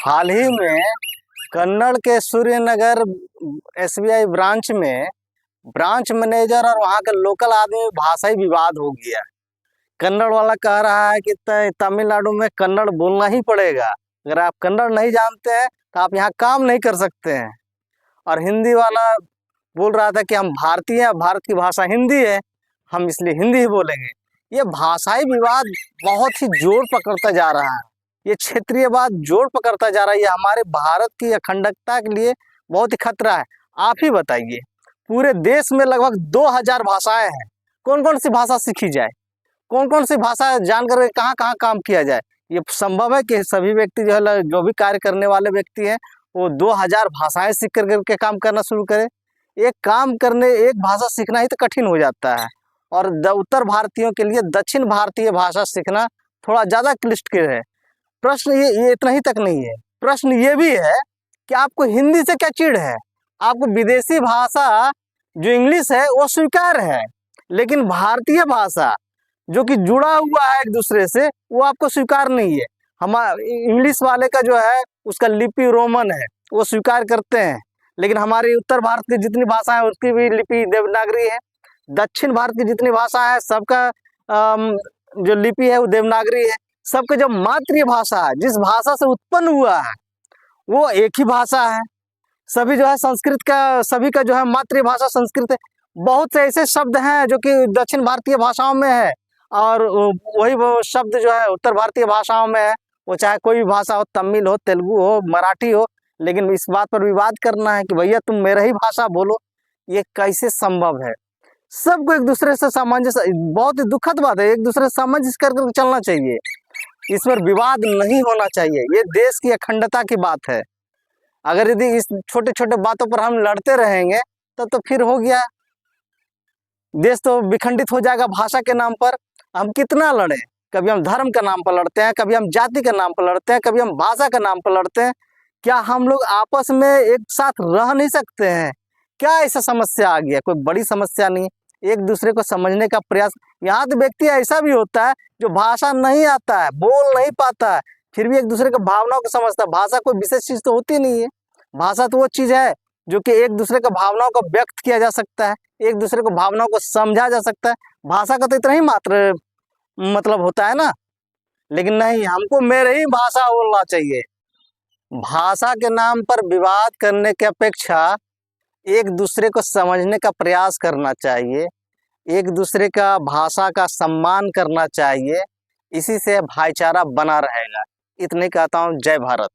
हाल ही में कन्नड़ के Suryanagar SBI branch में ब्रांच मैनेजर और वहाँ के लोकल आदमी में भाषाई विवाद हो गया। कन्नड़ वाला कह रहा है कि तमिलनाडु में कन्नड़ बोलना ही पड़ेगा, अगर आप कन्नड़ नहीं जानते हैं तो आप यहाँ काम नहीं कर सकते हैं। और हिंदी वाला बोल रहा था कि हम भारतीय हैं, भारत की भाषा हिंदी है, हम इसलिए हिंदी ही बोलेंगे। ये भाषाई विवाद बहुत ही जोर पकड़ता जा रहा है, ये क्षेत्रीयवाद जोर पकड़ता जा रहा है। ये हमारे भारत की अखंडता के लिए बहुत ही खतरा है। आप ही बताइए, पूरे देश में लगभग 2000 भाषाएं हैं, कौन कौन सी भाषा सीखी जाए, कौन कौन सी भाषा जानकर कहाँ कहाँ काम किया जाए। ये संभव है कि सभी व्यक्ति जो है, जो भी कार्य करने वाले व्यक्ति हैं, वो 2000 भाषाएं सीख करके काम करना शुरू करें। एक काम करने, एक भाषा सीखना ही तो कठिन हो जाता है। और उत्तर भारतीयों के लिए दक्षिण भारतीय भाषा सीखना थोड़ा ज़्यादा क्लिष्टकर है। प्रश्न ये इतना ही तक नहीं है, प्रश्न ये भी है कि आपको हिंदी से क्या चिढ़ है। आपको विदेशी भाषा जो इंग्लिश है वो स्वीकार है, लेकिन भारतीय भाषा जो कि जुड़ा हुआ है एक दूसरे से, वो आपको स्वीकार नहीं है। इंग्लिश वाले का जो है उसका लिपि रोमन है, वो स्वीकार करते हैं, लेकिन हमारे उत्तर भारत की जितनी भाषा है उसकी भी लिपि देवनागरी है। दक्षिण भारत की जितनी भाषा है सबका जो लिपि है वो देवनागरी है। सबके जो मातृभाषा है, जिस भाषा से उत्पन्न हुआ है, वो एक ही भाषा है। सभी जो है संस्कृत का, सभी का जो है मातृभाषा संस्कृत है। बहुत से ऐसे शब्द हैं जो कि दक्षिण भारतीय भाषाओं में है, और वही वो शब्द जो है उत्तर भारतीय भाषाओं में है। वो चाहे कोई भी भाषा हो, तमिल हो, तेलुगु हो, मराठी हो, लेकिन इस बात पर विवाद करना है कि भैया तुम मेरा ही भाषा बोलो, ये कैसे संभव है। सबको एक दूसरे से सामंजस्य, बहुत ही दुखद बात है, एक दूसरे से सामंजस्य करके चलना चाहिए, इस पर विवाद नहीं होना चाहिए। ये देश की अखंडता की बात है। अगर यदि इस छोटे छोटे बातों पर हम लड़ते रहेंगे तो फिर हो गया, देश तो विखंडित हो जाएगा भाषा के नाम पर। हम कितना लड़े, कभी हम धर्म के नाम पर लड़ते हैं, कभी हम जाति के नाम पर लड़ते हैं, कभी हम भाषा के नाम पर लड़ते हैं। क्या हम लोग आपस में एक साथ रह नहीं सकते हैं? क्या ऐसा समस्या आ गया? कोई बड़ी समस्या नहीं, एक दूसरे को समझने का प्रयास। यहाँ तो व्यक्ति ऐसा भी होता है जो भाषा नहीं आता है, बोल नहीं पाता है, फिर भी एक दूसरे के भावनाओं को समझता है। भाषा कोई विशेष चीज तो होती नहीं है, भाषा तो वो चीज है जो कि एक दूसरे के भावनाओं को व्यक्त किया जा सकता है, एक दूसरे को भावनाओं को समझा जा सकता है। भाषा का तो इतना ही मात्र मतलब होता है ना। लेकिन नहीं, हमको मेरे ही भाषा बोलना चाहिए। भाषा के नाम पर विवाद करने की अपेक्षा एक दूसरे को समझने का प्रयास करना चाहिए, एक दूसरे का भाषा का सम्मान करना चाहिए। इसी से भाईचारा बना रहेगा। इतने कहता हूँ। जय भारत।